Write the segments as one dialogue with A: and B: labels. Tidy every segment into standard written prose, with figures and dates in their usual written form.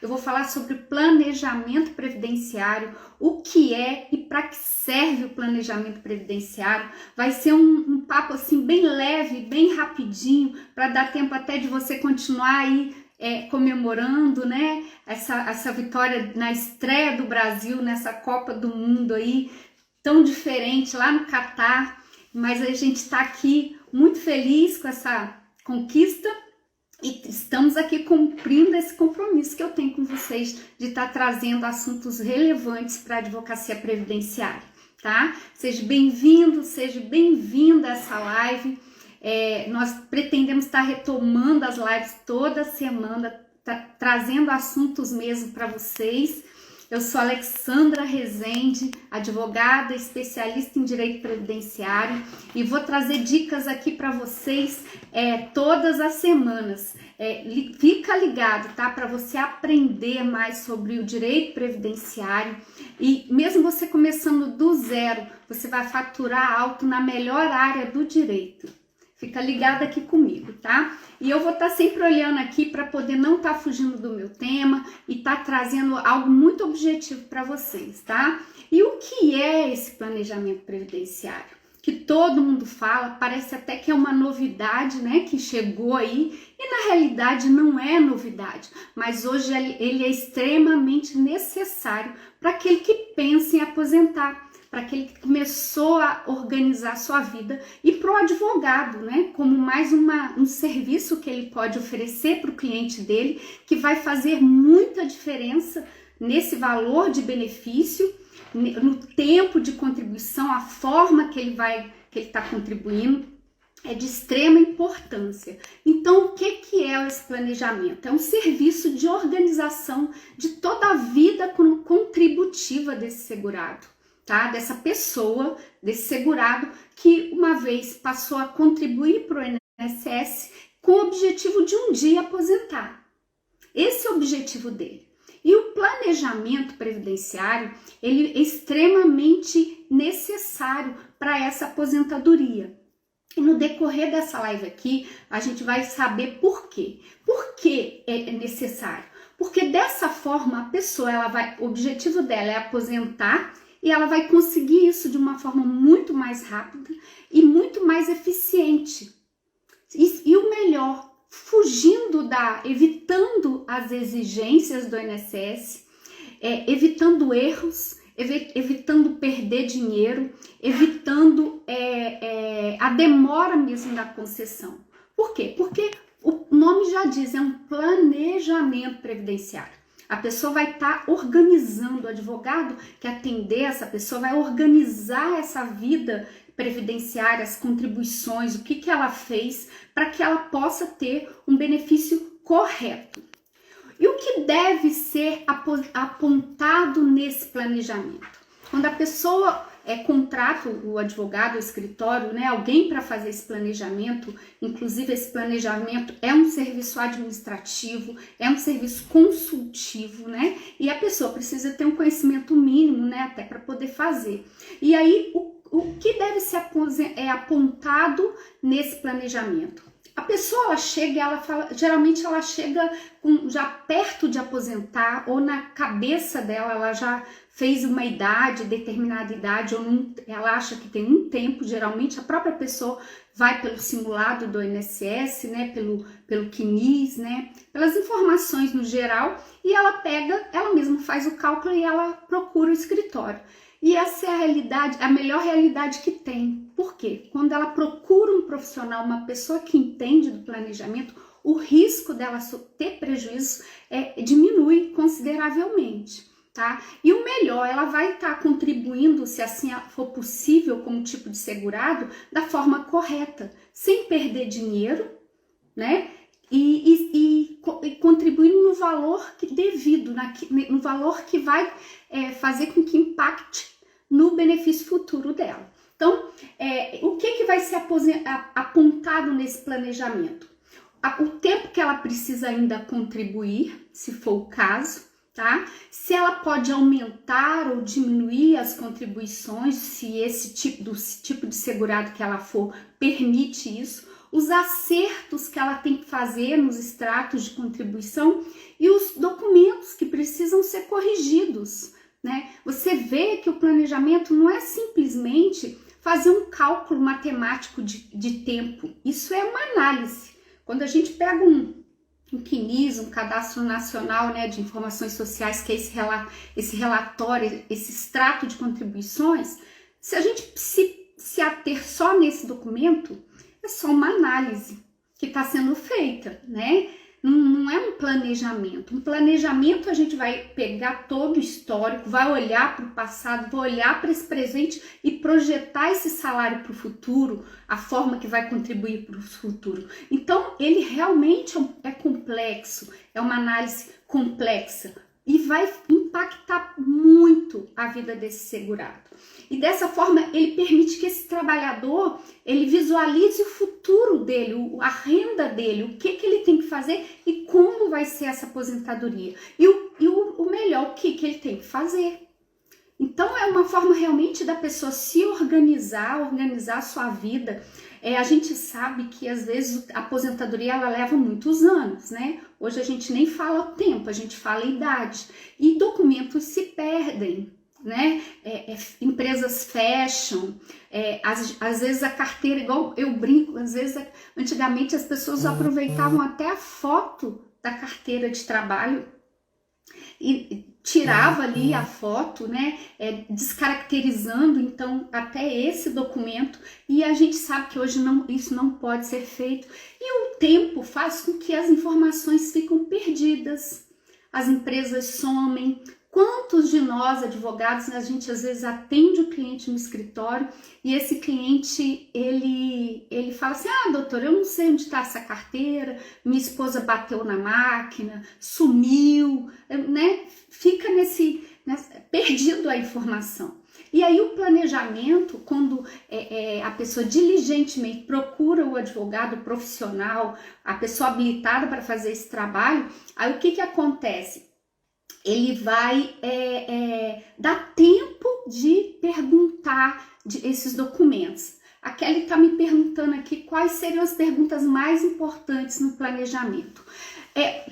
A: Eu vou falar sobre planejamento previdenciário, o que é e para que serve o planejamento previdenciário. Vai ser um papo assim bem leve, bem rapidinho, para dar tempo até de você continuar aí comemorando, né, essa vitória na estreia do Brasil nessa Copa do Mundo aí, tão diferente lá no Catar, mas a gente está aqui muito feliz com essa conquista e estamos aqui cumprindo esse compromisso que eu tenho com vocês de estar trazendo assuntos relevantes para a advocacia previdenciária, tá? Seja bem-vindo, seja bem-vinda a essa live. Nós pretendemos estar retomando as lives toda semana, trazendo assuntos mesmo para vocês. Eu sou Alexandra Rezende, advogada, especialista em direito previdenciário, e vou trazer dicas aqui para vocês todas as semanas. Fica ligado, tá? Para você aprender mais sobre o direito previdenciário, e mesmo você começando do zero, você vai faturar alto na melhor área do direito. Fica ligado aqui comigo, tá? E eu vou estar sempre olhando aqui para poder não estar fugindo do meu tema e estar trazendo algo muito objetivo para vocês, tá? E o que é esse planejamento previdenciário? Que todo mundo fala, parece até que é uma novidade, né? Que chegou aí, e na realidade não é novidade, mas hoje ele é extremamente necessário para aquele que pensa em aposentar, para aquele que começou a organizar sua vida, e para o advogado, né, como mais um serviço que ele pode oferecer para o cliente dele, que vai fazer muita diferença nesse valor de benefício, no tempo de contribuição, a forma que ele está contribuindo, é de extrema importância. Então, o que é esse planejamento? É um serviço de organização de toda a vida contributiva desse segurado. Tá? Dessa pessoa, desse segurado, que uma vez passou a contribuir para o INSS com o objetivo de um dia aposentar. Esse é o objetivo dele. E o planejamento previdenciário, ele é extremamente necessário para essa aposentadoria. E no decorrer dessa live aqui, a gente vai saber por quê. Por que é necessário? Porque dessa forma, a pessoa, o objetivo dela é aposentar, e ela vai conseguir isso de uma forma muito mais rápida e muito mais eficiente. E o melhor, evitando as exigências do INSS, evitando erros, evitando perder dinheiro, evitando a demora mesmo da concessão. Por quê? Porque o nome já diz, é um planejamento previdenciário. A pessoa vai estar organizando, o advogado que atender essa pessoa vai organizar essa vida previdenciária, as contribuições, o que ela fez, para que ela possa ter um benefício correto. E o que deve ser apontado nesse planejamento? Quando a pessoa contrata o advogado, o escritório, né, alguém para fazer esse planejamento, inclusive esse planejamento é um serviço administrativo, é um serviço consultivo, né, e a pessoa precisa ter um conhecimento mínimo, né, até para poder fazer. E aí, o que deve ser apontado nesse planejamento? A pessoa, ela chega e ela fala, geralmente ela chega já perto de aposentar, ou na cabeça dela ela já fez uma idade, determinada idade, ou ela acha que tem um tempo, geralmente a própria pessoa vai pelo simulado do INSS, né, pelo CNIS, né, pelas informações no geral, e ela mesma faz o cálculo e ela procura o escritório. E essa é a realidade, a melhor realidade que tem. Por quê? Quando ela procura um profissional, uma pessoa que entende do planejamento, o risco dela ter prejuízo diminui consideravelmente, tá? E o melhor, ela vai estar contribuindo, se assim for possível, como tipo de segurado, da forma correta, sem perder dinheiro, né? E contribuindo no valor devido, no valor que vai fazer com que impacte no benefício futuro dela. Então, o que vai ser apontado nesse planejamento? O tempo que ela precisa ainda contribuir, se for o caso, tá? Se ela pode aumentar ou diminuir as contribuições, se esse tipo de segurado que ela for permite isso, os acertos que ela tem que fazer nos extratos de contribuição e os documentos anos, né? Você vê que o planejamento não é simplesmente fazer um cálculo matemático de tempo. Isso é uma análise. Quando a gente pega um CNIS, um Cadastro Nacional, né, de Informações Sociais, que é esse relatório, esse extrato de contribuições, se a gente se ater só nesse documento, é só uma análise que está sendo feita, né? Não é um planejamento. Um planejamento a gente vai pegar todo o histórico, vai olhar para o passado, vai olhar para esse presente e projetar esse salário para o futuro, a forma que vai contribuir para o futuro. Então, ele realmente é complexo, é uma análise complexa e vai impactar muito a vida desse segurado. E dessa forma, ele permite que esse trabalhador, ele visualize o futuro dele, a renda dele, o que ele tem que fazer e como vai ser essa aposentadoria. E o melhor, o que ele tem que fazer. Então, é uma forma realmente da pessoa se organizar a sua vida. A gente sabe que, às vezes, a aposentadoria, ela leva muitos anos, né? Hoje a gente nem fala o tempo, a gente fala a idade. E documentos se perdem, né? Empresas fecham, às vezes a carteira, igual eu brinco, às vezes antigamente as pessoas aproveitavam até a foto da carteira de trabalho e tirava ali a foto, né, descaracterizando então até esse documento, e a gente sabe que hoje isso não pode ser feito, e o tempo faz com que as informações ficam perdidas, as empresas somem. Quantos de nós, advogados, a gente às vezes atende o cliente no escritório e esse cliente, ele fala assim, doutor, eu não sei onde está essa carteira, minha esposa bateu na máquina, sumiu, né? Fica perdido a informação. E aí o planejamento, quando a pessoa diligentemente procura o advogado profissional, a pessoa habilitada para fazer esse trabalho, aí o que acontece? Ele vai dar tempo de perguntar esses documentos. A Kelly está me perguntando aqui quais seriam as perguntas mais importantes no planejamento.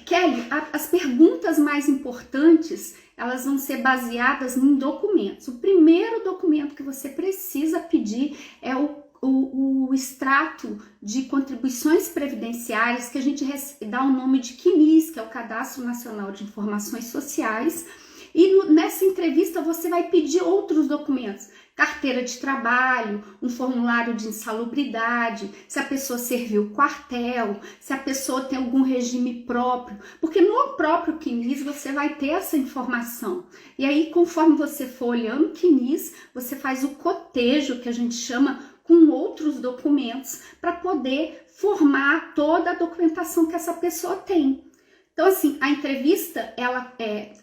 A: Kelly, as perguntas mais importantes, elas vão ser baseadas em documentos. O primeiro documento que você precisa pedir é o extrato de contribuições previdenciárias, que a gente dá o nome de CNIS, que é o Cadastro Nacional de Informações Sociais, e nessa entrevista você vai pedir outros documentos, carteira de trabalho, um formulário de insalubridade, se a pessoa serviu quartel, se a pessoa tem algum regime próprio, porque no próprio CNIS você vai ter essa informação. E aí, conforme você for olhando o CNIS, você faz o cotejo, que a gente chama, com outros documentos, para poder formar toda a documentação que essa pessoa tem. Então, assim, a entrevista,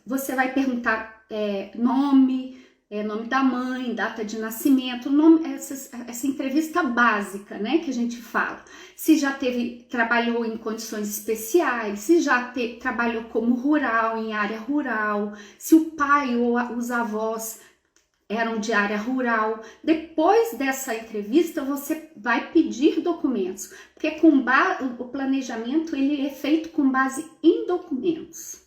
A: você vai perguntar nome da mãe, data de nascimento, essa entrevista básica, né, que a gente fala. Se já trabalhou em condições especiais, se já trabalhou como rural, em área rural, se o pai ou os avós eram de área rural. Depois dessa entrevista, você vai pedir documentos, porque o planejamento ele é feito com base em documentos.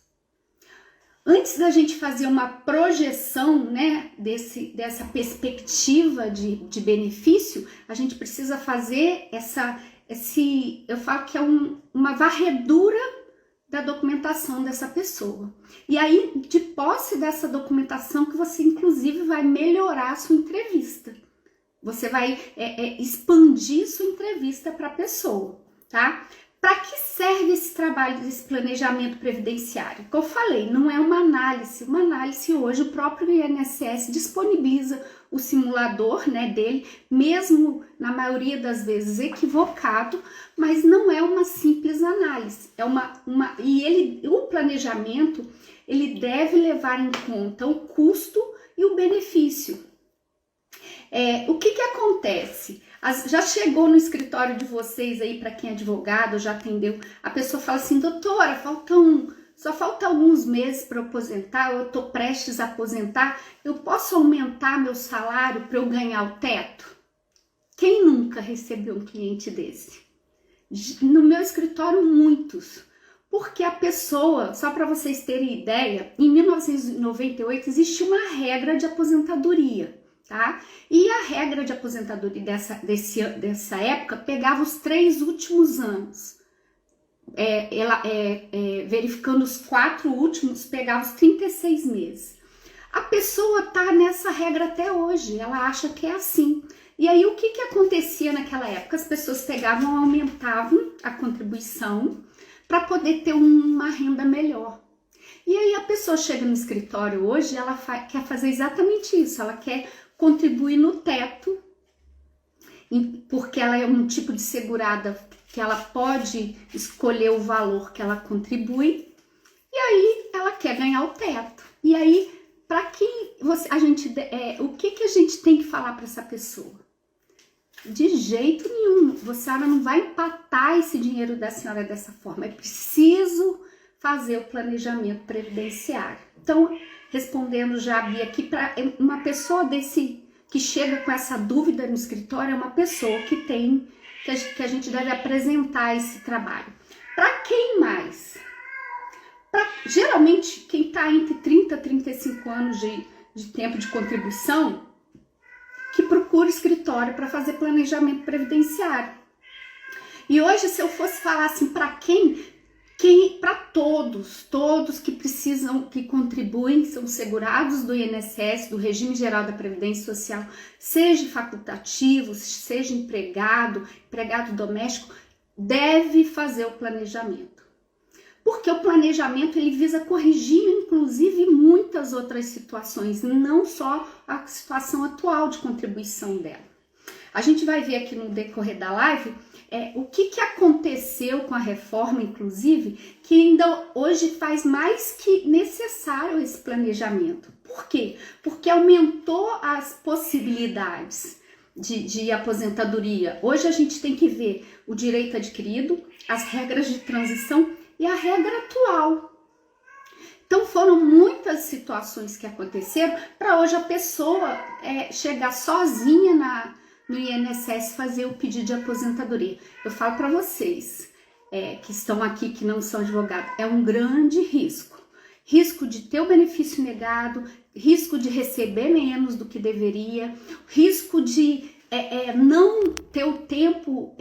A: Antes da gente fazer uma projeção, né, dessa perspectiva de benefício, a gente precisa fazer eu falo que é uma varredura da documentação dessa pessoa. E aí, de posse dessa documentação, que você inclusive vai melhorar a sua entrevista. Você vai expandir sua entrevista para a pessoa, tá? Para que serve esse trabalho desse planejamento previdenciário? Como eu falei, não é uma análise. Uma análise hoje, o próprio INSS disponibiliza o simulador, né, dele, mesmo na maioria das vezes equivocado, mas não é uma simples análise. O planejamento, ele deve levar em conta o custo e o benefício. O que acontece? Já chegou no escritório de vocês aí, para quem é advogado, já atendeu, a pessoa fala assim, doutora, só falta alguns meses para eu aposentar, eu estou prestes a aposentar, eu posso aumentar meu salário para eu ganhar o teto? Quem nunca recebeu um cliente desse? No meu escritório, muitos. Porque a pessoa, só para vocês terem ideia, em 1998 existia uma regra de aposentadoria, tá? E a regra de aposentadoria dessa época pegava os 3 últimos anos. Verificando os 4 últimos, pegava os 36 meses. A pessoa tá nessa regra até hoje, ela acha que é assim. E aí o que acontecia naquela época? As pessoas pegavam, aumentavam a contribuição para poder ter uma renda melhor. E aí a pessoa chega no escritório hoje, ela quer fazer exatamente isso, ela quer contribuir no teto, porque ela é um tipo de segurada que ela pode escolher o valor que ela contribui, e aí ela quer ganhar o teto. E aí, para quem o que a gente tem que falar para essa pessoa? De jeito nenhum, ela não vai empatar esse dinheiro da senhora dessa forma, é preciso fazer o planejamento previdenciário. Então, respondendo já, Bia, aqui, para uma pessoa que chega com essa dúvida no escritório, é uma pessoa que a gente deve apresentar esse trabalho. Para quem mais? Geralmente, quem está entre 30 e 35 anos de tempo de contribuição, que procura escritório para fazer planejamento previdenciário. E hoje, se eu fosse falar assim, para quem para todos que precisam, que contribuem, são segurados do INSS, do Regime Geral da Previdência Social, seja facultativo, seja empregado doméstico, deve fazer o planejamento. Porque o planejamento ele visa corrigir, inclusive, muitas outras situações, não só a situação atual de contribuição dela. A gente vai ver aqui no decorrer da live o que aconteceu com a reforma, inclusive, que ainda hoje faz mais que necessário esse planejamento. Por quê? Porque aumentou as possibilidades de aposentadoria. Hoje a gente tem que ver o direito adquirido, as regras de transição e a regra atual. Então foram muitas situações que aconteceram para hoje a pessoa chegar sozinha no INSS fazer o pedido de aposentadoria. Eu falo para vocês que estão aqui, que não são advogados, é um grande risco. Risco de ter o benefício negado, risco de receber menos do que deveria, risco de não ter o tempo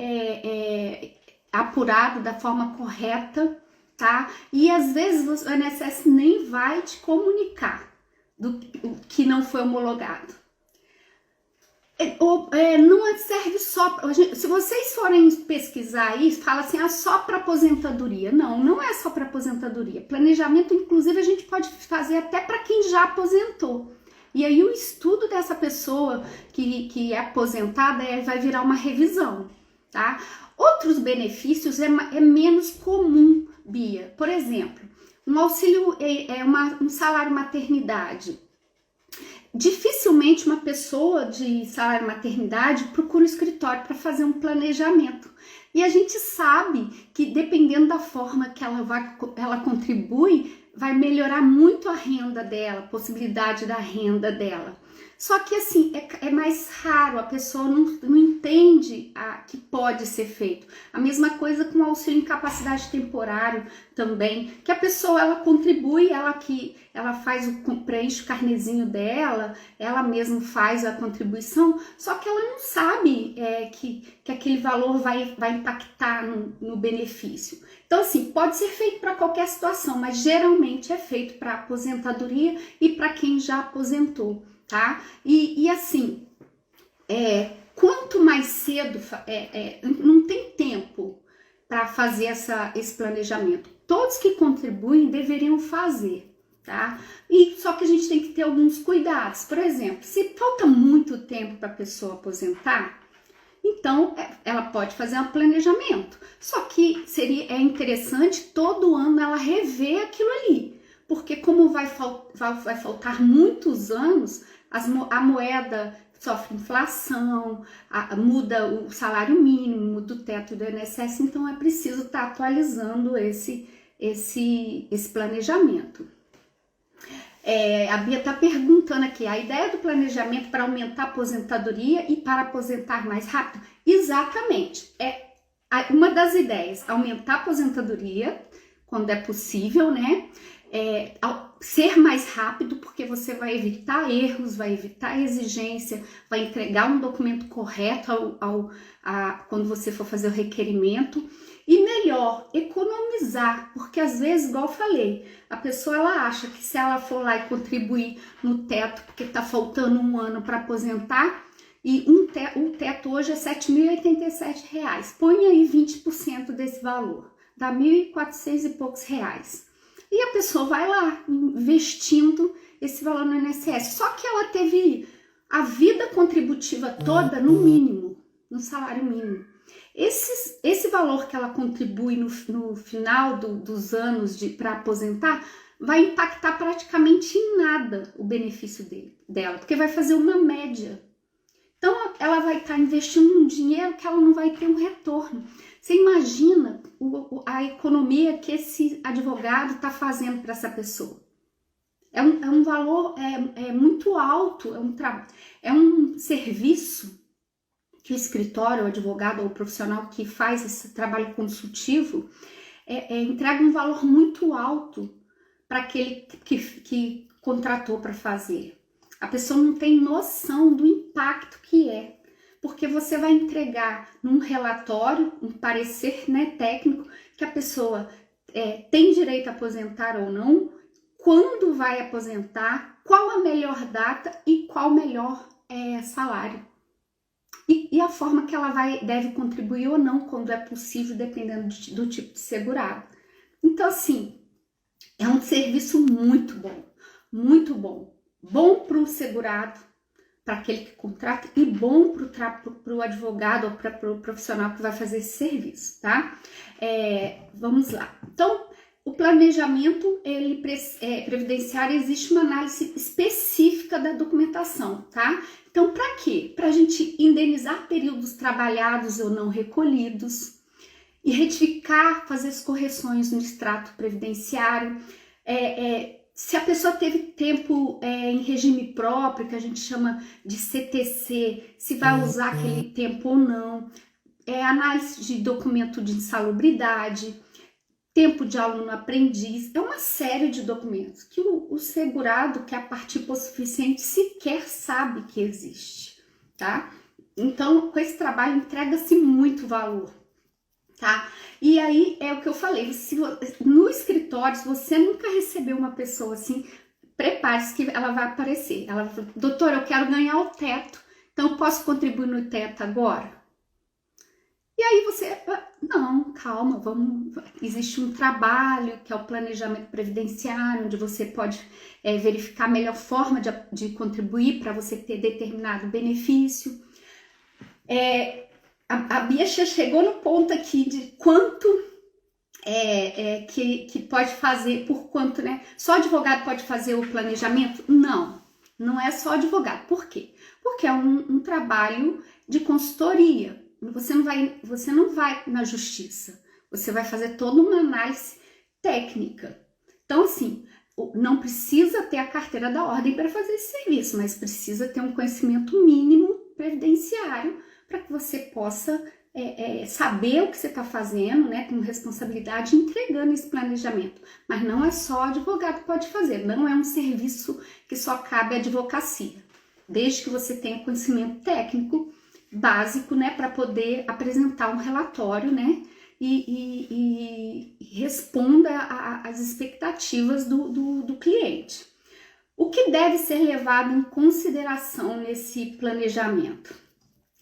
A: apurado da forma correta, tá? E às vezes o INSS nem vai te comunicar do que não foi homologado. Não serve só, se vocês forem pesquisar aí, fala assim, só para aposentadoria. Não é só para aposentadoria. Planejamento, inclusive, a gente pode fazer até para quem já aposentou. E aí o estudo dessa pessoa que é aposentada vai virar uma revisão, tá? Outros benefícios é menos comum, Bia. Por exemplo, um auxílio, um salário maternidade. Dificilmente uma pessoa de salário maternidade procura um escritório para fazer um planejamento. E a gente sabe que dependendo da forma que ela contribui, vai melhorar muito a renda dela, a possibilidade da renda dela. Só que assim, é mais raro, a pessoa não entende que pode ser feito. A mesma coisa com o auxílio incapacidade temporário também, que a pessoa ela contribui, ela preenche o carnezinho dela, ela mesma faz a contribuição, só que ela não sabe que aquele valor vai impactar no benefício. Então assim, pode ser feito para qualquer situação, mas geralmente é feito para aposentadoria e para quem já aposentou. Tá? E assim, quanto mais cedo, não tem tempo para fazer esse planejamento. Todos que contribuem deveriam fazer, tá? Só que a gente tem que ter alguns cuidados. Por exemplo, se falta muito tempo para a pessoa aposentar, então ela pode fazer um planejamento. Só que é interessante todo ano ela rever aquilo ali, porque como vai faltar muitos anos, a moeda sofre inflação, muda o salário mínimo, muda o teto do INSS, então é preciso estar atualizando esse planejamento. A Bia está perguntando aqui, a ideia do planejamento para aumentar a aposentadoria e para aposentar mais rápido? Exatamente, uma das ideias, aumentar a aposentadoria, quando é possível, né? Ser mais rápido, porque você vai evitar erros, vai evitar exigência, vai entregar um documento correto quando você for fazer o requerimento. E melhor, economizar, porque às vezes, igual eu falei, a pessoa ela acha que se ela for lá e contribuir no teto, porque está faltando um ano para aposentar, e o teto hoje é R$ 7.087, põe aí 20% desse valor, dá R$ 1.400 e poucos reais. E a pessoa vai lá investindo esse valor no INSS, só que ela teve a vida contributiva toda no mínimo, no salário mínimo. Esse valor que ela contribui no final dos anos para aposentar vai impactar praticamente em nada o benefício dela, porque vai fazer uma média. Então, ela vai estar investindo um dinheiro que ela não vai ter um retorno. Você imagina a economia que esse advogado está fazendo para essa pessoa. É um valor muito alto, é um serviço que o escritório, o advogado ou o profissional que faz esse trabalho consultivo entrega um valor muito alto para aquele que contratou para fazer. A pessoa não tem noção do impacto que é, porque você vai entregar num relatório, um parecer, né, técnico, que a pessoa tem direito a aposentar ou não, quando vai aposentar, qual a melhor data e qual o melhor salário. E a forma que ela deve contribuir ou não, quando é possível, dependendo do tipo de segurado. Então, assim, é um serviço muito bom, muito bom. Bom para o segurado, para aquele que contrata, e bom para o advogado ou para o profissional que vai fazer esse serviço, tá? Vamos lá. Então, o planejamento previdenciário, existe uma análise específica da documentação, tá? Então, para quê? Para a gente indenizar períodos trabalhados ou não recolhidos e retificar, fazer as correções no extrato previdenciário. Se a pessoa teve tempo em regime próprio, que a gente chama de CTC, se vai usar aquele tempo ou não, análise de documento de insalubridade, tempo de aluno aprendiz, é uma série de documentos que o segurado, que é a parte hipossuficiente, sequer sabe que existe, tá? Então, com esse trabalho entrega-se muito valor, tá? E aí é o que eu falei, no escritório, se você nunca recebeu uma pessoa assim, prepare-se que ela vai aparecer. Ela vai falar, doutora, eu quero ganhar o teto, então eu posso contribuir no teto agora? E aí você, não, calma, existe um trabalho que é o planejamento previdenciário, onde você pode verificar a melhor forma de contribuir para você ter determinado benefício. A Bia chegou no ponto aqui de quanto que pode fazer, por quanto, né? Só advogado pode fazer o planejamento? Não é só advogado. Por quê? Porque é um trabalho de consultoria. Você não vai na justiça, você vai fazer toda uma análise técnica. Então, assim, não precisa ter a carteira da ordem para fazer esse serviço, mas precisa ter um conhecimento mínimo previdenciário para que você possa saber o que você está fazendo, né, com responsabilidade, entregando esse planejamento. Mas não é só advogado que pode fazer, não é um serviço que só cabe à advocacia, desde que você tenha conhecimento técnico básico, né, para poder apresentar um relatório, né, e responda às expectativas do cliente. O que deve ser levado em consideração nesse planejamento?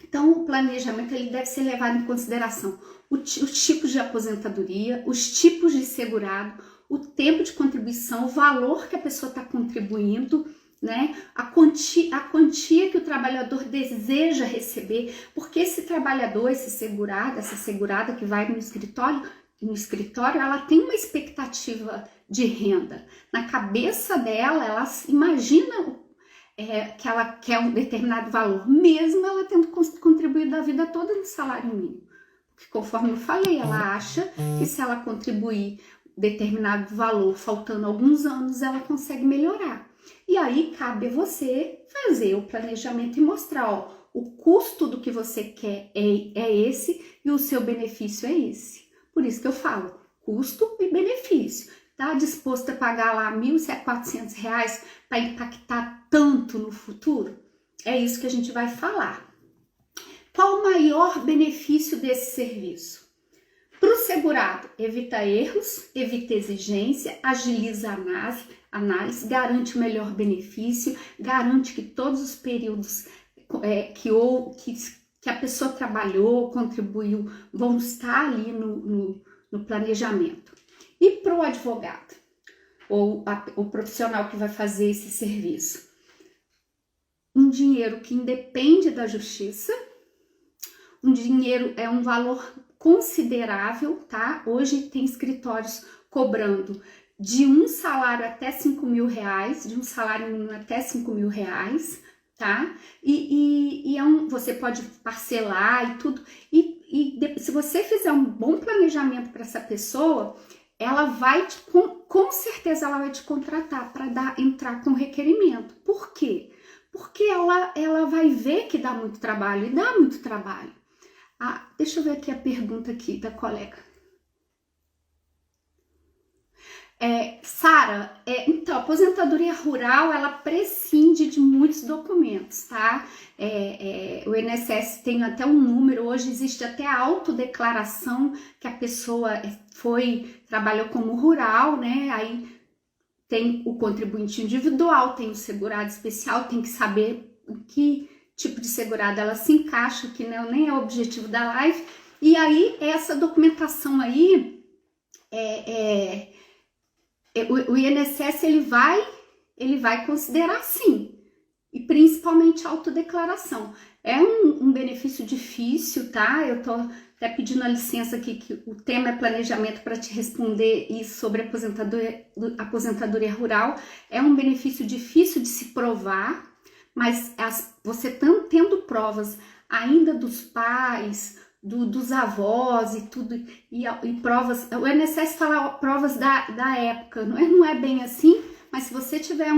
A: Então, o planejamento ele deve ser levado em consideração os tipos de aposentadoria, os tipos de segurado, o tempo de contribuição, o valor que a pessoa está contribuindo, né? A quantia que o trabalhador deseja receber, porque esse trabalhador, esse segurado, essa segurada que vai no escritório, ela tem uma expectativa de renda. Na cabeça dela, ela imagina que ela quer um determinado valor, mesmo ela tendo contribuído a vida toda no salário mínimo. Porque, conforme eu falei, ela acha que se ela contribuir determinado valor, faltando alguns anos, ela consegue melhorar. E aí cabe a você fazer o planejamento e mostrar, o custo do que você quer é esse e o seu benefício é esse. Por isso que eu falo, custo e benefício. Está disposto a pagar lá R$ 1.400 para impactar tanto no futuro? É isso que a gente vai falar. Qual o maior benefício desse serviço? Para o segurado, evita erros, evita exigência, agiliza a análise, garante o melhor benefício, garante que todos os períodos que a pessoa trabalhou, contribuiu, vão estar ali no planejamento. E para o advogado, ou o profissional que vai fazer esse serviço? Um dinheiro que independe da justiça, um dinheiro é um valor considerável, tá? Hoje tem escritórios cobrando de um salário até R$ 5.000, de um salário mínimo até R$ 5.000, tá? Você pode parcelar e tudo. Se você fizer um bom planejamento para essa pessoa, ela vai com certeza ela vai te contratar para entrar com requerimento. Por quê? Porque ela vai ver que dá muito trabalho, e dá muito trabalho. Deixa eu ver aqui a pergunta aqui da colega. Sara, então, a aposentadoria rural, ela prescinde de muitos documentos, tá? O INSS tem até um número, hoje existe até a autodeclaração que a pessoa trabalhou como rural, né? Aí tem o contribuinte individual, tem o segurado especial, tem que saber em que tipo de segurado ela se encaixa, que nem é o objetivo da live. E aí, essa documentação aí, o INSS ele vai considerar sim, e principalmente a autodeclaração. É um benefício difícil, tá? Eu tô até pedindo a licença aqui, que o tema é planejamento, para te responder isso sobre aposentadoria rural. É um benefício difícil de se provar, mas você tendo provas ainda dos pais, dos avós e tudo, e provas, o INSS fala provas da época, não é bem assim, mas se você tiver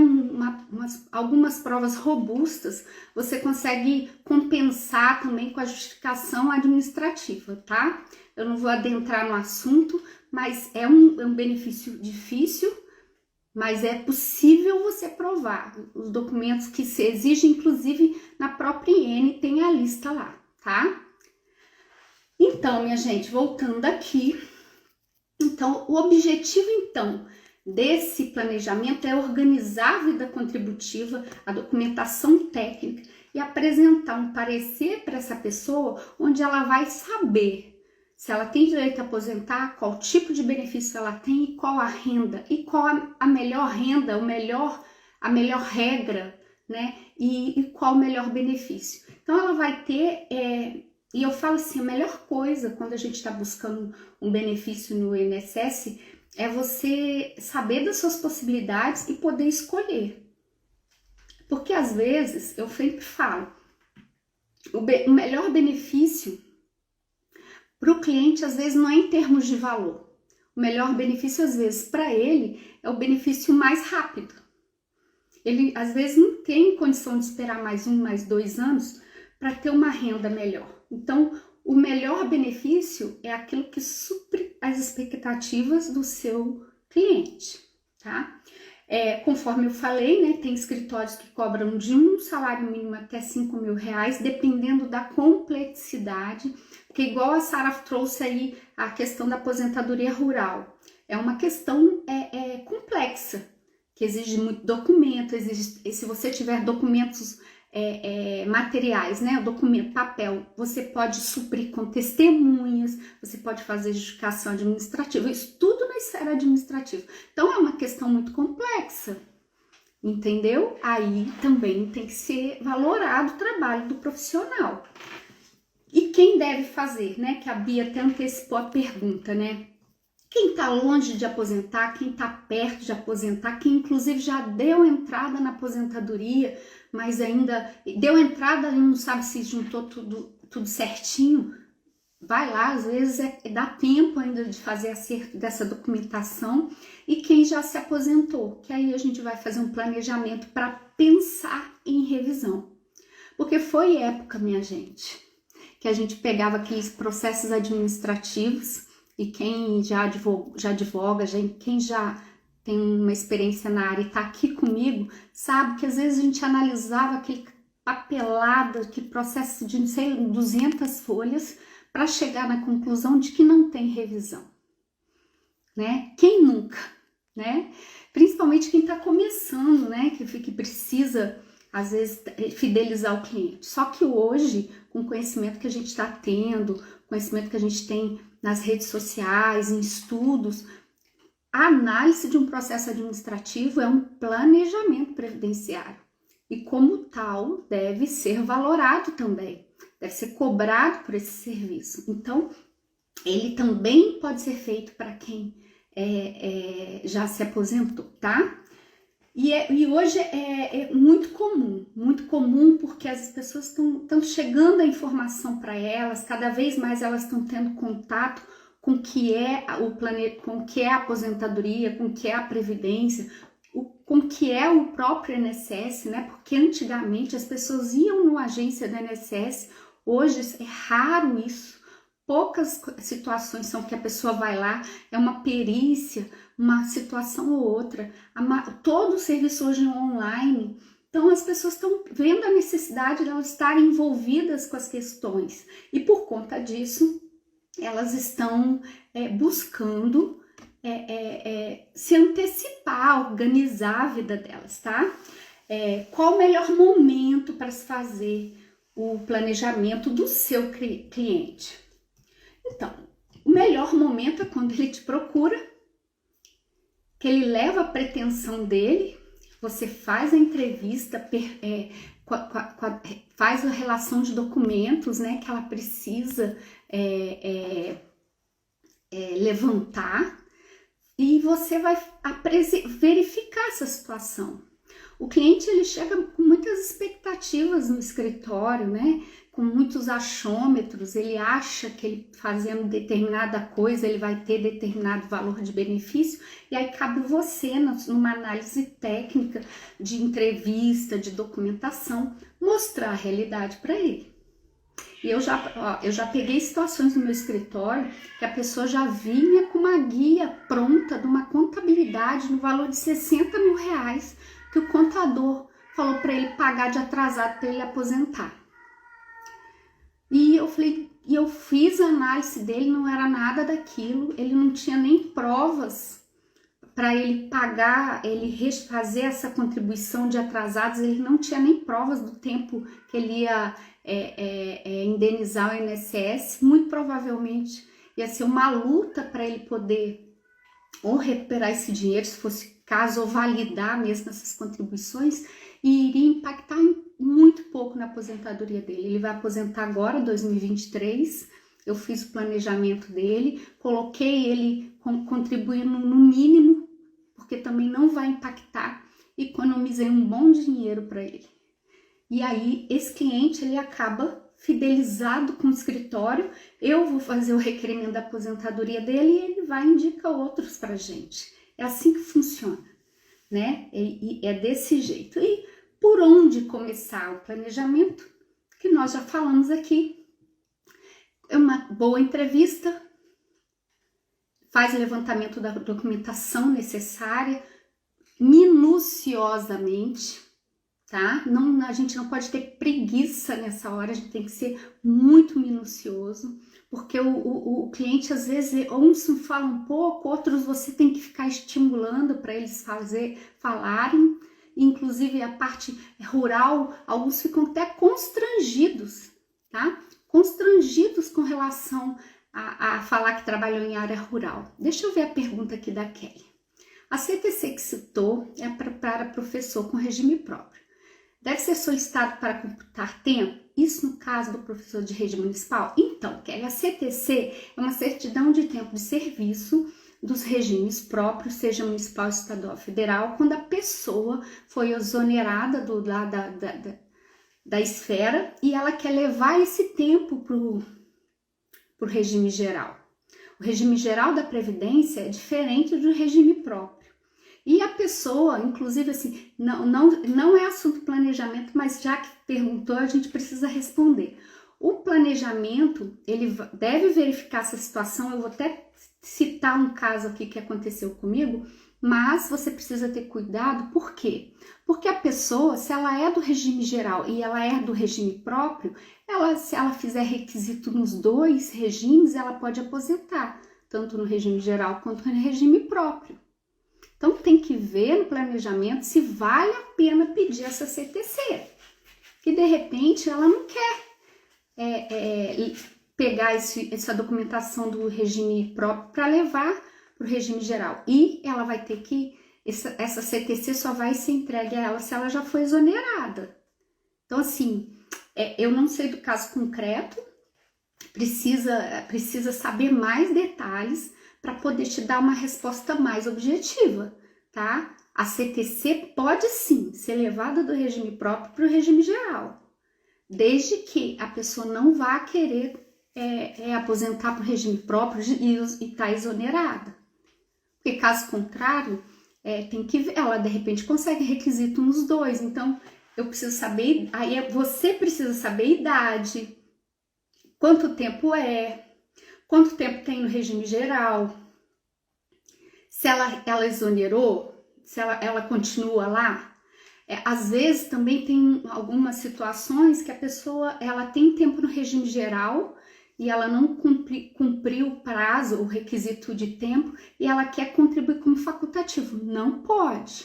A: algumas provas robustas, você consegue compensar também com a justificação administrativa, tá? Eu não vou adentrar no assunto, mas é um benefício difícil, mas é possível você provar. Os documentos que se exigem, inclusive na própria IN tem a lista lá, tá? Então, minha gente, voltando aqui, então, o objetivo, então, desse planejamento é organizar a vida contributiva, a documentação técnica e apresentar um parecer para essa pessoa, onde ela vai saber se ela tem direito a aposentar, qual tipo de benefício ela tem e qual a renda, e qual a melhor renda, a melhor regra, né? E qual o melhor benefício. Então, ela vai ter... E eu falo assim, a melhor coisa quando a gente está buscando um benefício no INSS é você saber das suas possibilidades e poder escolher. Porque às vezes, eu sempre falo, o melhor benefício para o cliente às vezes não é em termos de valor. O melhor benefício às vezes para ele é o benefício mais rápido. Ele às vezes não tem condição de esperar mais 1, mais 2 anos para ter uma renda melhor. Então, o melhor benefício é aquilo que supre as expectativas do seu cliente, tá? Conforme eu falei, né, tem escritórios que cobram de um salário mínimo até R$ 5.000, dependendo da complexidade, porque igual a Sara trouxe aí a questão da aposentadoria rural, é uma questão complexa, que exige muito documento, se você tiver documentos materiais, né, o documento, papel, você pode suprir com testemunhas, você pode fazer justificação administrativa, isso tudo na esfera administrativa. Então, é uma questão muito complexa, entendeu? Aí também tem que ser valorado o trabalho do profissional. E quem deve fazer, né, que a Bia até antecipou a pergunta, né? Quem está longe de aposentar, quem está perto de aposentar, quem inclusive já deu entrada na aposentadoria, mas ainda deu entrada e não sabe se juntou tudo certinho, vai lá, às vezes dá tempo ainda de fazer acerto dessa documentação. E quem já se aposentou, que aí a gente vai fazer um planejamento para pensar em revisão. Porque foi época, minha gente, que a gente pegava aqueles processos administrativos, e quem já advoga, quem já tem uma experiência na área e está aqui comigo, sabe que às vezes a gente analisava aquele papelado, aquele processo de, não sei, 200 folhas, para chegar na conclusão de que não tem revisão, né? Quem nunca, né? Principalmente quem está começando, né? Que precisa, às vezes, fidelizar o cliente. Só que hoje, com o conhecimento que a gente está tendo, conhecimento que a gente tem nas redes sociais, em estudos, a análise de um processo administrativo é um planejamento previdenciário. E como tal, deve ser valorado também. Deve ser cobrado por esse serviço. Então, ele também pode ser feito para quem já se aposentou, tá? E hoje é muito comum porque as pessoas estão chegando a informação para elas, cada vez mais elas estão tendo contato com o que é com o que é a aposentadoria, com o que é a previdência, com o que é o próprio INSS, né? Porque antigamente as pessoas iam numa agência do INSS, hoje é raro isso. Poucas situações são que a pessoa vai lá, é uma perícia, uma situação ou outra. Todo o serviço hoje é online. Então as pessoas estão vendo a necessidade de elas estarem envolvidas com as questões. E por conta disso, elas estão buscando se antecipar, organizar a vida delas, tá? Qual o melhor momento para se fazer o planejamento do seu cliente? Então, o melhor momento é quando ele te procura, que ele leva a pretensão dele, você faz a entrevista, faz a relação de documentos, né, que ela precisa levantar, e você vai verificar essa situação. O cliente, ele chega com muitas expectativas no escritório, né? Com muitos achômetros, ele acha que ele fazendo determinada coisa, ele vai ter determinado valor de benefício, e aí cabe você, numa análise técnica, de entrevista, de documentação, mostrar a realidade para ele. E eu já peguei situações no meu escritório que a pessoa já vinha com uma guia pronta de uma contabilidade no valor de 60 mil reais, que o contador falou para ele pagar de atrasado para ele aposentar. E eu fiz a análise dele, não era nada daquilo, ele não tinha nem provas para ele pagar, ele fazer essa contribuição de atrasados, ele não tinha nem provas do tempo que ele ia indenizar o INSS. Muito provavelmente ia ser uma luta para ele poder ou recuperar esse dinheiro, se fosse caso, ou validar mesmo essas contribuições, e iria impactar muito pouco na aposentadoria dele. Ele vai aposentar agora, 2023, eu fiz o planejamento dele, coloquei ele contribuindo no mínimo, porque também não vai impactar, economizei um bom dinheiro para ele. E aí, esse cliente, ele acaba fidelizado com o escritório, eu vou fazer o requerimento da aposentadoria dele e ele vai indicar outros pra gente. É assim que funciona, né? E é desse jeito. E por onde começar o planejamento? Que nós já falamos aqui. É uma boa entrevista, faz o levantamento da documentação necessária, minuciosamente, tá? A gente não pode ter preguiça nessa hora, a gente tem que ser muito minucioso, porque o cliente, às vezes, uns falam um pouco, outros você tem que ficar estimulando para eles falarem, inclusive a parte rural, alguns ficam até constrangidos, tá? Constrangidos com relação a falar que trabalham em área rural. Deixa eu ver a pergunta aqui da Kelly. A CTC que citou é para professor com regime próprio. Deve ser solicitado para computar tempo? Isso no caso do professor de rede municipal? Então, Kelly, a CTC é uma certidão de tempo de serviço dos regimes próprios, seja municipal, estadual, federal, quando a pessoa foi exonerada da esfera e ela quer levar esse tempo para o regime geral. O regime geral da Previdência é diferente do regime próprio. E a pessoa, inclusive assim, não é assunto planejamento, mas já que perguntou, a gente precisa responder. O planejamento, ele deve verificar essa situação, eu vou até citar um caso aqui que aconteceu comigo, mas você precisa ter cuidado, por quê? Porque a pessoa, se ela é do regime geral e ela é do regime próprio, se ela fizer requisito nos dois regimes, ela pode aposentar, tanto no regime geral quanto no regime próprio. Então tem que ver no planejamento se vale a pena pedir essa CTC, que de repente ela não quer pegar essa documentação do regime próprio para levar para o regime geral. E ela vai ter que, essa CTC só vai ser entregue a ela se ela já foi exonerada. Então, assim, eu não sei do caso concreto, precisa saber mais detalhes para poder te dar uma resposta mais objetiva, tá? A CTC pode sim ser levada do regime próprio para o regime geral, desde que a pessoa não vá querer aposentar para o regime próprio e está exonerada. Porque caso contrário, tem que ver, ela de repente consegue requisito nos dois, então eu preciso saber, aí você precisa saber a idade, quanto tempo quanto tempo tem no regime geral, se ela exonerou, se ela continua lá. Às vezes também tem algumas situações que a pessoa ela tem tempo no regime geral e ela não cumpriu o prazo, o requisito de tempo, e ela quer contribuir como facultativo. Não pode.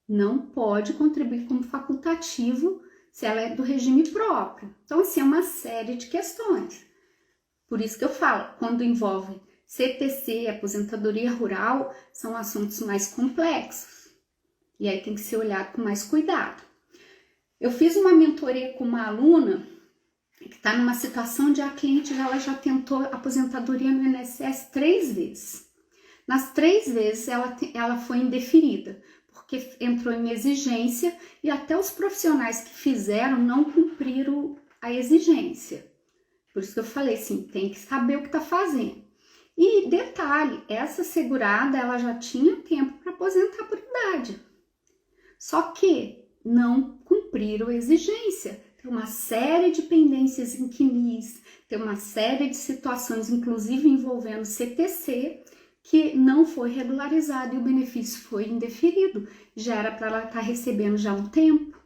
A: Não pode contribuir como facultativo se ela é do regime próprio. Então, assim, é uma série de questões. Por isso que eu falo, quando envolve CTC, aposentadoria rural, são assuntos mais complexos. E aí tem que ser olhado com mais cuidado. Eu fiz uma mentoria com uma aluna que está numa situação onde a cliente ela já tentou aposentadoria no INSS 3 vezes. Nas 3 vezes ela foi indeferida, porque entrou em exigência e até os profissionais que fizeram não cumpriram a exigência. Por isso que eu falei assim, tem que saber o que está fazendo. E detalhe, essa segurada ela já tinha tempo para aposentar por idade. Só que não cumpriram a exigência. Tem uma série de pendências em CNIS, tem uma série de situações, inclusive envolvendo CTC, que não foi regularizado e o benefício foi indeferido. Já era para ela estar recebendo já há um tempo.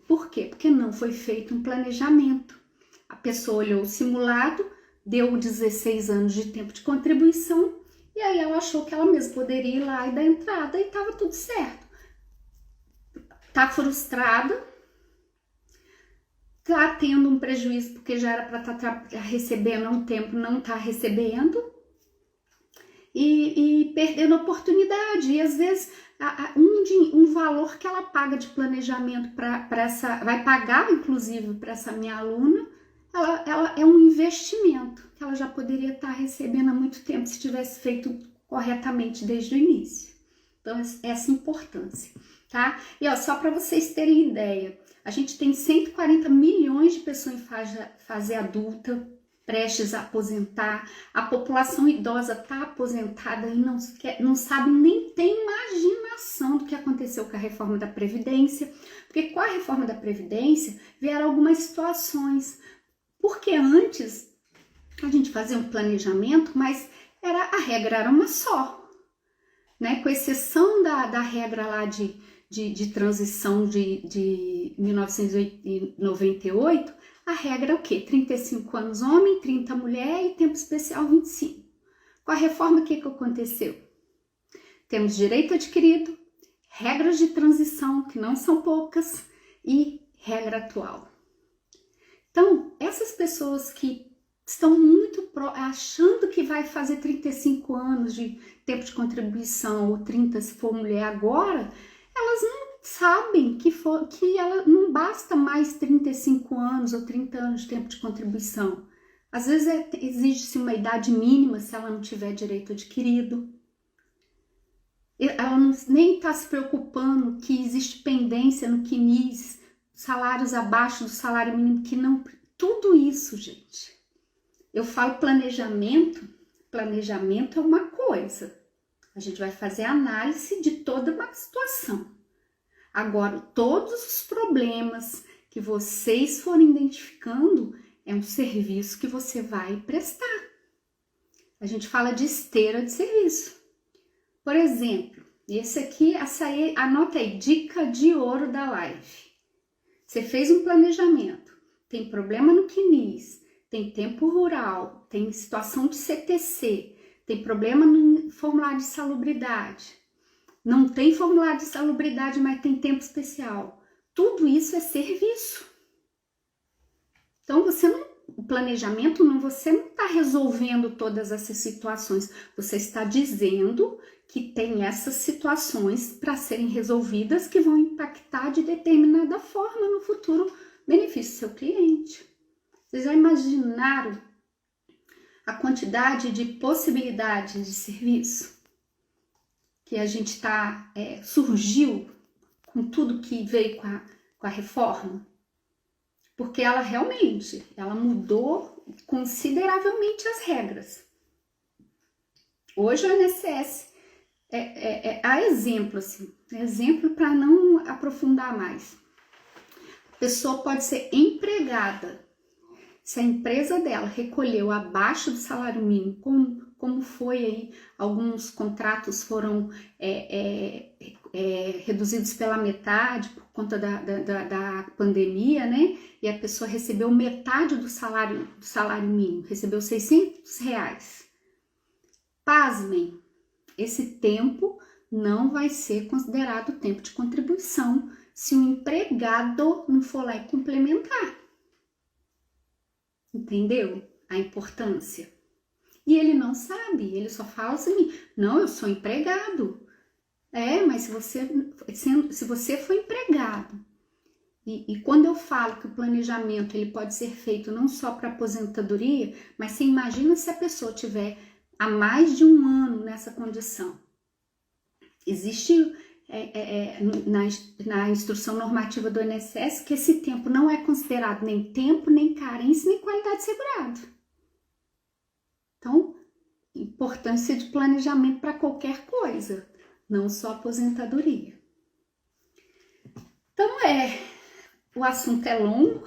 A: Por quê? Porque não foi feito um planejamento. A pessoa olhou o simulado, deu 16 anos de tempo de contribuição e aí ela achou que ela mesma poderia ir lá e dar entrada e estava tudo certo. Tá frustrada, tá tendo um prejuízo porque já era para estar recebendo há um tempo, não tá recebendo e perdendo a oportunidade. E às vezes um valor que ela paga de planejamento para essa, vai pagar inclusive para essa minha aluna, ela é um investimento que ela já poderia estar recebendo há muito tempo se tivesse feito corretamente desde o início. Então, essa importância, tá? E ó, só para vocês terem ideia, a gente tem 140 milhões de pessoas em fase adulta, prestes a aposentar, a população idosa está aposentada e não sabe nem tem imaginação do que aconteceu com a reforma da Previdência, porque com a reforma da Previdência vieram algumas situações, porque antes a gente fazia um planejamento, mas a regra era uma só, né? Com exceção da regra lá de transição de 1998, a regra é o quê? 35 anos homem, 30 mulher e tempo especial 25. Com a reforma, o que aconteceu? Temos direito adquirido, regras de transição, que não são poucas, e regra atual. Então, essas pessoas que estão muito achando que vai fazer 35 anos de tempo de contribuição, ou 30 se for mulher agora, elas não sabem que ela não basta mais 35 anos ou 30 anos de tempo de contribuição. Às vezes exige-se uma idade mínima se ela não tiver direito adquirido. Ela nem está se preocupando que existe pendência no CNIS, salários abaixo do salário mínimo, que não... Tudo isso, gente. Eu falo planejamento é uma coisa. A gente vai fazer análise de toda uma situação. Agora, todos os problemas que vocês forem identificando é um serviço que você vai prestar. A gente fala de esteira de serviço. Por exemplo, esse aqui, anota aí, dica de ouro da live. Você fez um planejamento, tem problema no CNIS, tem tempo rural, tem situação de CTC, tem problema no formulário de salubridade, não tem formulário de salubridade, mas tem tempo especial. Tudo isso é serviço. Então, o planejamento, você não está resolvendo todas essas situações, você está dizendo que tem essas situações para serem resolvidas que vão impactar de determinada forma no futuro benefício do seu cliente. Vocês já imaginaram a quantidade de possibilidades de serviço que a gente surgiu com tudo que veio com a reforma? Porque ela realmente, mudou consideravelmente as regras. Hoje o INSS exemplo para não aprofundar mais. A pessoa pode ser empregada. Se a empresa dela recolheu abaixo do salário mínimo, como foi aí, alguns contratos foram reduzidos pela metade por conta da pandemia, né? E a pessoa recebeu metade do salário mínimo, recebeu R$600. Pasmem, esse tempo não vai ser considerado tempo de contribuição se o empregado não for lá e complementar. Entendeu a importância? E ele não sabe, ele só fala assim, não, eu sou empregado. Mas se você for empregado, e quando eu falo que o planejamento ele pode ser feito não só para aposentadoria, mas você imagina se a pessoa tiver há mais de um ano nessa condição. Existe na instrução normativa do INSS que esse tempo não é considerado nem tempo, nem carência, nem qualidade de segurado. Então, importância de planejamento para qualquer coisa, não só aposentadoria. Então, o assunto é longo,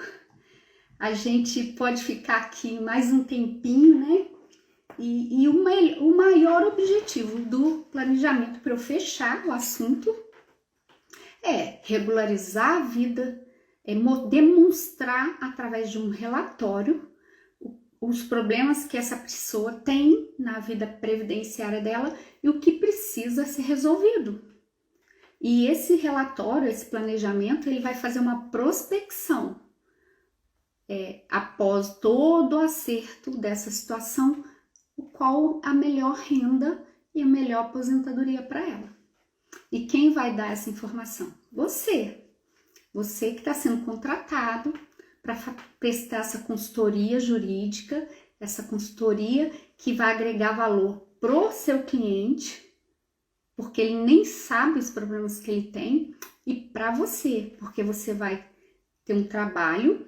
A: a gente pode ficar aqui mais um tempinho, né? E o maior objetivo do planejamento, para eu fechar o assunto, é regularizar a vida, demonstrar através de um relatório os problemas que essa pessoa tem na vida previdenciária dela e o que precisa ser resolvido. E esse relatório, esse planejamento, ele vai fazer uma prospecção. Após todo o acerto dessa situação, qual a melhor renda e a melhor aposentadoria para ela. E quem vai dar essa informação? Você. Você que está sendo contratado para prestar essa consultoria jurídica, essa consultoria que vai agregar valor pro seu cliente, porque ele nem sabe os problemas que ele tem, e para você, porque você vai ter um trabalho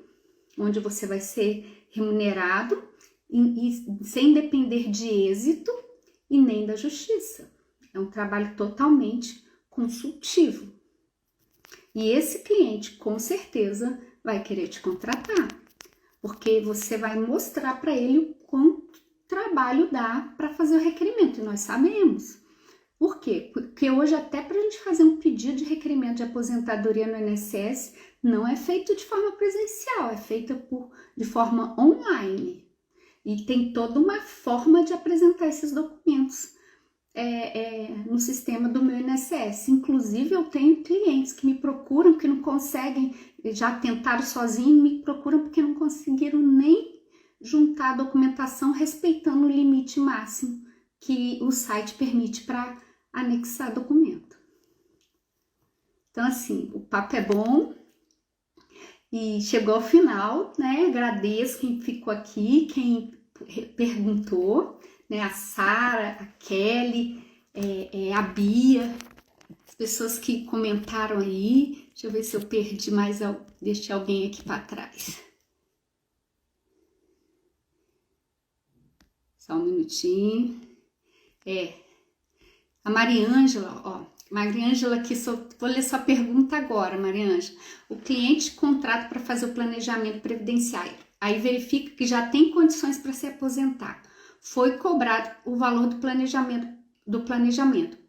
A: onde você vai ser remunerado e sem depender de êxito e nem da justiça. É um trabalho totalmente consultivo. E esse cliente, com certeza, vai querer te contratar, porque você vai mostrar para ele o quanto trabalho dá para fazer o requerimento, e nós sabemos. Por quê? Porque hoje, até para a gente fazer um pedido de requerimento de aposentadoria no INSS, não é feito de forma presencial, é feita de forma online. E tem toda uma forma de apresentar esses documentos no sistema do meu INSS. Inclusive, eu tenho clientes que me procuram, que não conseguem, já tentaram sozinho, me procuram porque não conseguiram nem juntar a documentação respeitando o limite máximo que o site permite para anexar documento. Então, assim, o papo é bom. E chegou ao final, né? Agradeço quem ficou aqui, quem perguntou, né? A Sara, a Kelly, a Bia, as pessoas que comentaram aí. Deixa eu ver se eu perdi deixei alguém aqui para trás. Só um minutinho. A Mariângela, ó. Mariângela, aqui, vou ler sua pergunta agora, Mariângela. O cliente contrata para fazer o planejamento previdenciário, aí verifica que já tem condições para se aposentar. foi cobrado o valor do planejamento.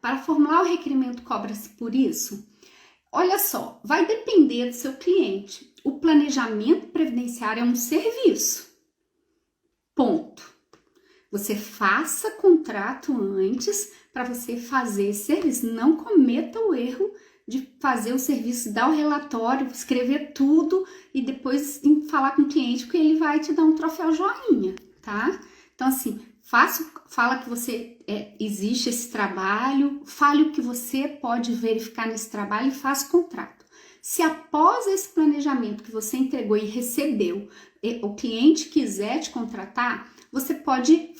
A: Para formular o requerimento, cobra-se por isso? Olha só, vai depender do seu cliente. O planejamento previdenciário é um serviço. Ponto. Você faça contrato antes para você fazer esse serviço. Não cometa o erro de fazer o serviço, dar o relatório, escrever tudo e depois falar com o cliente, porque ele vai te dar um troféu joinha, tá? Então, assim, fala que existe esse trabalho, fale o que você pode verificar nesse trabalho e faça o contrato. Se após esse planejamento que você entregou e recebeu, o cliente quiser te contratar, você pode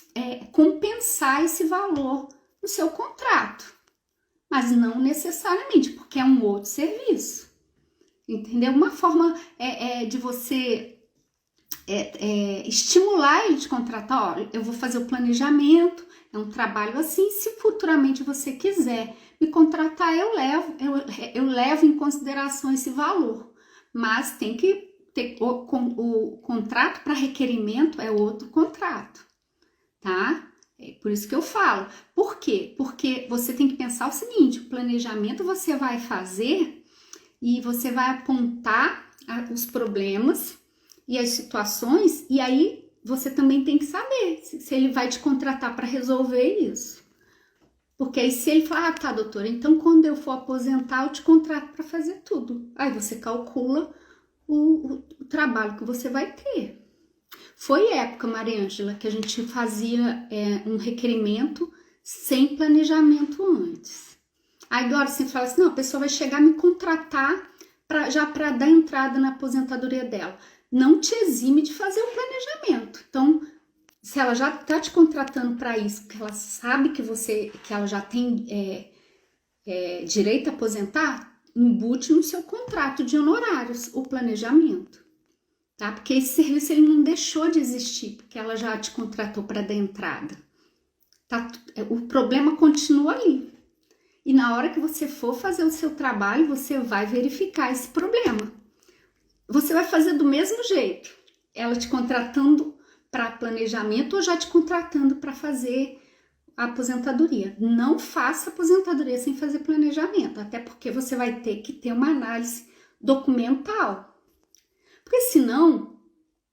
A: compensar esse valor no seu contrato. Mas não necessariamente, porque é um outro serviço. Entendeu? Uma forma de você estimular ele de contratar, olha, eu vou fazer o planejamento, é um trabalho assim, se futuramente você quiser me contratar, eu levo em consideração esse valor. Mas tem que ter o contrato para requerimento é outro contrato, tá? É por isso que eu falo. Por quê? Porque você tem que pensar o seguinte, o planejamento você vai fazer e você vai apontar os problemas e as situações, e aí você também tem que saber se ele vai te contratar para resolver isso. Porque aí se ele falar, tá, doutora, então quando eu for aposentar eu te contrato para fazer tudo. Aí você calcula o trabalho que você vai ter. Foi época, Maria Ângela, que a gente fazia um requerimento sem planejamento antes. Aí agora você fala assim, não, a pessoa vai chegar a me contratar já para dar entrada na aposentadoria dela. Não te exime de fazer o planejamento. Então, se ela já está te contratando para isso, porque ela sabe que ela já tem direito a aposentar, embute no seu contrato de honorários o planejamento. Tá? Porque esse serviço ele não deixou de existir, porque ela já te contratou para dar entrada. Tá? O problema continua ali. E na hora que você for fazer o seu trabalho, você vai verificar esse problema. Você vai fazer do mesmo jeito, ela te contratando para planejamento ou já te contratando para fazer a aposentadoria. Não faça aposentadoria sem fazer planejamento, até porque você vai ter que ter uma análise documental. Porque senão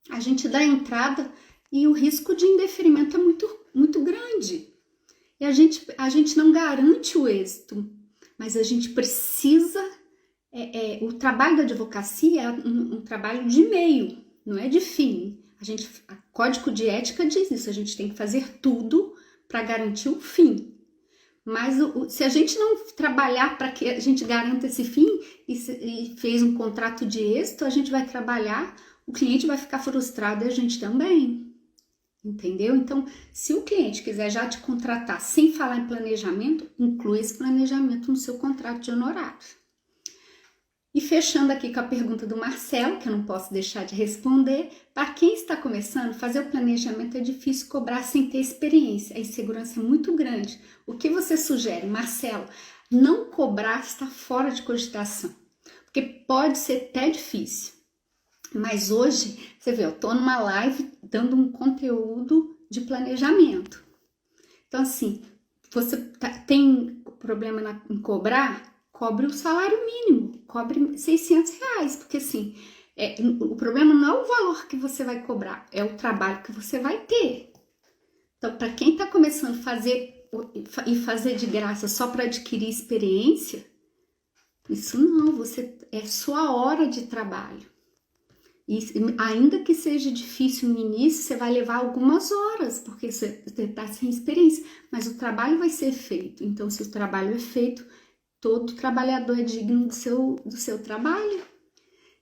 A: a gente dá entrada e o risco de indeferimento é muito grande. E a gente não garante o êxito, mas a gente precisa. O trabalho da advocacia é um trabalho de meio, não é de fim. O Código de Ética diz isso, a gente tem que fazer tudo para garantir o fim. Mas se a gente não trabalhar para que a gente garanta esse fim e fez um contrato de êxito, a gente vai trabalhar, o cliente vai ficar frustrado e a gente também. Entendeu? Então, se o cliente quiser já te contratar sem falar em planejamento, inclui esse planejamento no seu contrato de honorários. E fechando aqui com a pergunta do Marcelo, que eu não posso deixar de responder, para quem está começando, fazer o planejamento é difícil cobrar sem ter experiência, a insegurança é muito grande. O que você sugere, Marcelo? Não cobrar está fora de cogitação, porque pode ser até difícil. Mas hoje, você vê, eu estou numa live dando um conteúdo de planejamento. Então, assim, você tem problema em cobrar? Cobre o salário mínimo, cobre R$600, porque assim, o problema não é o valor que você vai cobrar, é o trabalho que você vai ter. Então, para quem está começando a fazer de graça só para adquirir experiência, isso não, é sua hora de trabalho. E ainda que seja difícil no início, você vai levar algumas horas, porque você está sem experiência, mas o trabalho vai ser feito. Então, se o trabalho é feito, todo trabalhador é digno do seu trabalho.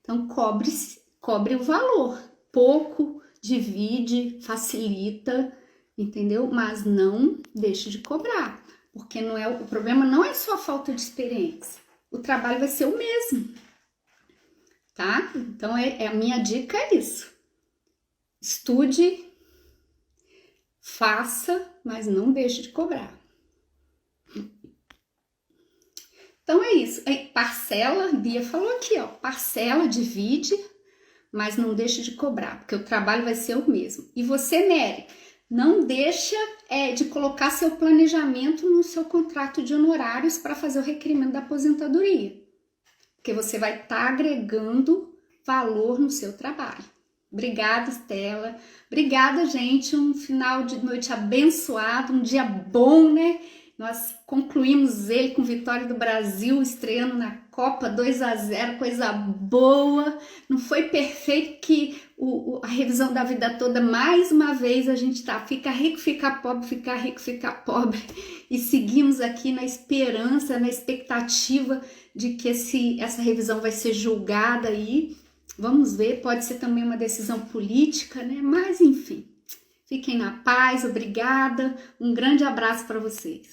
A: Então, cobre o valor. Pouco, divide, facilita, entendeu? Mas não deixe de cobrar, porque o problema não é só a falta de experiência. O trabalho vai ser o mesmo, tá? Então, a minha dica é isso. Estude, faça, mas não deixe de cobrar. Então é isso, parcela, Bia falou aqui, ó, parcela, divide, mas não deixe de cobrar, porque o trabalho vai ser o mesmo. E você, Nery, Não deixa de colocar seu planejamento no seu contrato de honorários para fazer o requerimento da aposentadoria, porque você vai estar agregando valor no seu trabalho. Obrigada, Estela. Obrigada, gente. Um final de noite abençoado, um dia bom, né? Nós concluímos ele com vitória do Brasil, estreando na Copa 2-0, coisa boa. Não foi perfeito que a revisão da vida toda, mais uma vez, a gente fica rico, fica pobre, fica rico, fica pobre. E seguimos aqui na esperança, na expectativa de que essa revisão vai ser julgada aí. Vamos ver, pode ser também uma decisão política, né? Mas enfim, fiquem na paz, obrigada, um grande abraço para vocês.